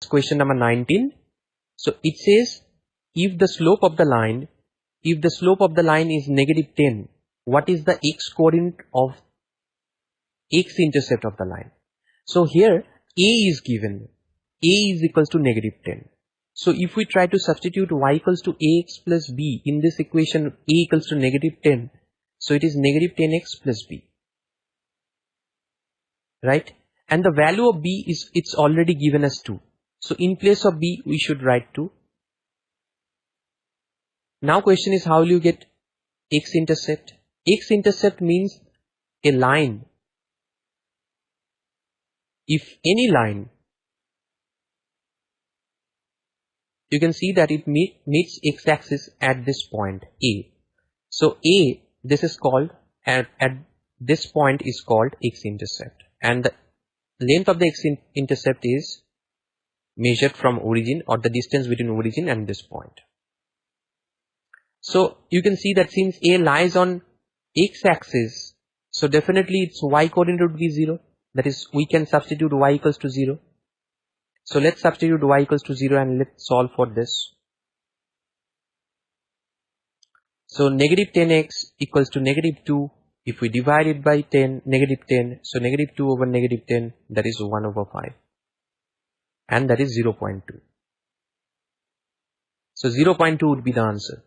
question number 19. So it says, if the slope of the line is negative 10, what is the x coordinate of x-intercept of the line? So here a is given. A is equals to negative 10. So if we try to substitute y equals to ax plus b in this equation, a equals to negative 10. So it is negative 10x plus b. Right? And the value of b is, it's already given as 2. So in place of b, we should write 2. Now question is, how will you get x-intercept? X-intercept means a line. If any line, you can see that it meets x-axis at this point A. So A, this is called, at this point is called x-intercept. And the length of the x-intercept is measured from origin, or the distance between origin and this point. So you can see that since A lies on x-axis, so definitely its y coordinate would be 0. That is, we can substitute y equals to 0. So let's substitute y equals to 0 and let's solve for this. So negative 10x equals to negative 2. If we divide it by 10, negative 10, so negative 2 over negative 10, that is 1 over 5. And that is 0.2. So 0.2 would be the answer.